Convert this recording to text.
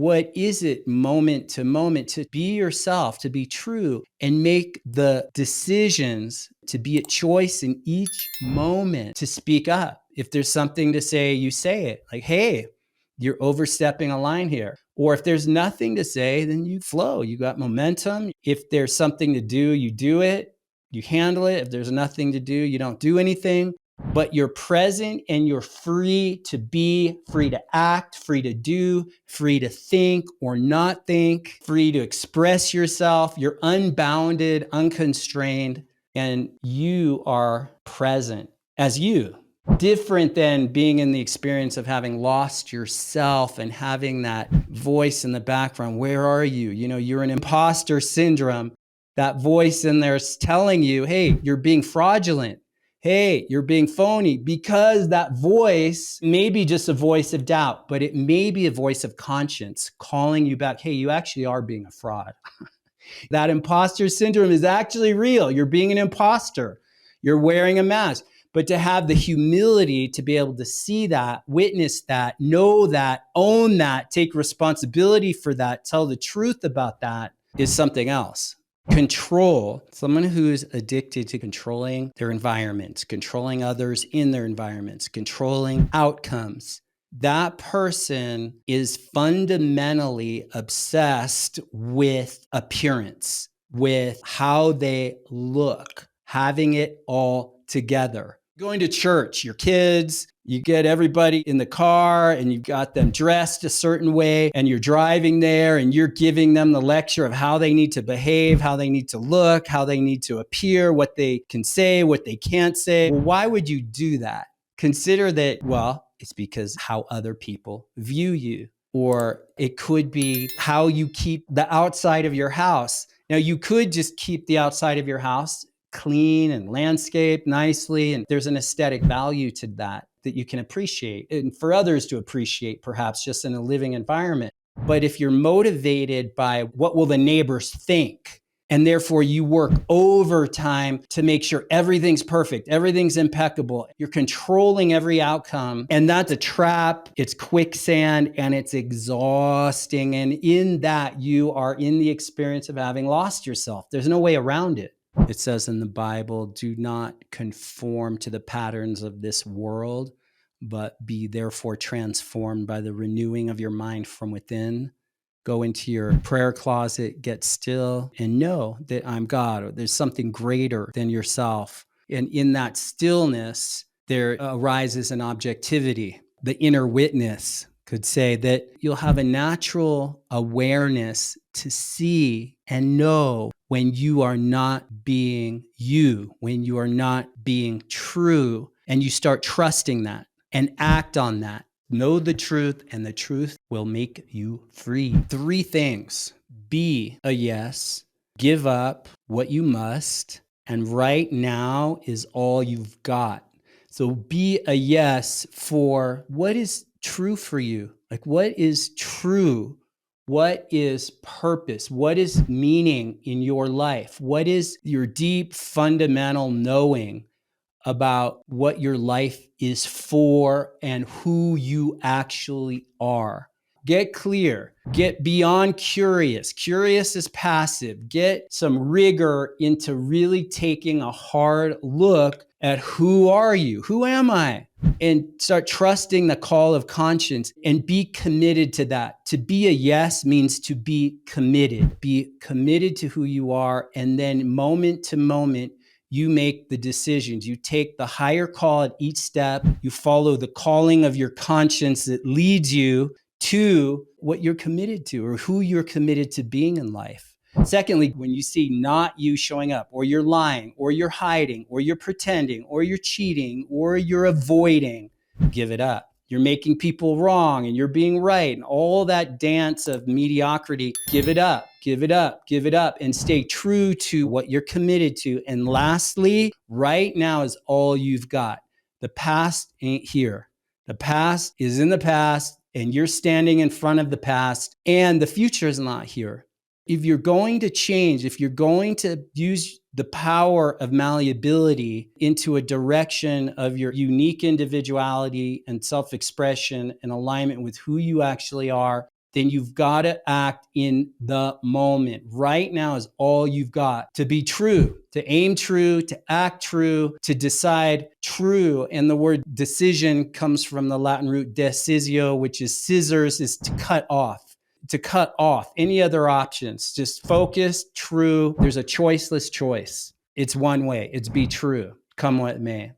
what is it moment to moment to be yourself, to be true, and make the decisions to be a choice in each moment to speak up. If there's something to say, you say it. Like, hey, you're overstepping a line here. Or if there's nothing to say, then you flow. You got momentum. If there's something to do, you do it. You handle it. If there's nothing to do, you don't do anything. But you're present and you're free to be, free to act, free to do, free to think or not think, free to express yourself. You're unbounded, unconstrained, and you are present as you. Different than being in the experience of having lost yourself and having that voice in the background. Where are you? You know, you're an imposter syndrome. That voice in there's telling you, hey, you're being fraudulent. Hey, you're being phony, because that voice may be just a voice of doubt, but it may be a voice of conscience calling you back. Hey, you actually are being a fraud. That imposter syndrome is actually real. You're being an imposter. You're wearing a mask. But to have the humility to be able to see that, witness that, know that, own that, take responsibility for that, tell the truth about that is something else. Control, someone who's addicted to controlling their environments, controlling others in their environments, controlling outcomes. That person is fundamentally obsessed with appearance, with how they look, having it all together. Going to church, your kids, you get everybody in the car and you've got them dressed a certain way and you're driving there and you're giving them the lecture of how they need to behave, how they need to look, how they need to appear, what they can say, what they can't say. Well, why would you do that? Consider that, well, it's because how other people view you. Or it could be how you keep the outside of your house. Now, you could just keep the outside of your house clean and landscaped nicely, and there's an aesthetic value to that you can appreciate, and for others to appreciate, perhaps just in a living environment. But if you're motivated by what will the neighbors think, and therefore you work overtime to make sure everything's perfect, everything's impeccable, you're controlling every outcome, and that's a trap, it's quicksand, and it's exhausting. And in that, you are in the experience of having lost yourself. There's no way around it. It says in the Bible, do not conform to the patterns of this world, but be therefore transformed by the renewing of your mind from within. Go into your prayer closet, get still, and know that I'm God, or there's something greater than yourself. And in that stillness, there arises an objectivity. The inner witness could say that you'll have a natural awareness to see and know when you are not being you, when you are not being true, and you start trusting that and act on that. Know the truth, and the truth will make you free. 3 things: be a yes, give up what you must, and right now is all you've got. So be a yes for what is true for you. Like, what is true? What is purpose? What is meaning in your life? What is your deep fundamental knowing about what your life is for and who you actually are? Get clear. Get beyond curious. Curious is passive. Get some rigor into really taking a hard look at who are you? Who am I? And start trusting the call of conscience and be committed to that. To be a yes means to be committed. Be committed to who you are, and then moment to moment, you make the decisions. You take the higher call at each step. You follow the calling of your conscience that leads you to what you're committed to, or who you're committed to being in life. Secondly, when you see not you showing up, or you're lying, or you're hiding, or you're pretending, or you're cheating, or you're avoiding, give it up. You're making people wrong and you're being right, and all that dance of mediocrity, give it up, give it up, give it up, and stay true to what you're committed to. And lastly, right now is all you've got. The past ain't here. The past is in the past, and you're standing in front of the past, and the future is not here. If you're going to change, if you're going to use the power of malleability into a direction of your unique individuality and self-expression in alignment with who you actually are, then you've got to act in the moment. Right now is all you've got to be true, to aim true, to act true, to decide true. And the word decision comes from the Latin root decisio, which is scissors, is to cut off. To cut off any other options. Just focus, true. There's a choiceless choice. It's one way. It's be true. Come what may.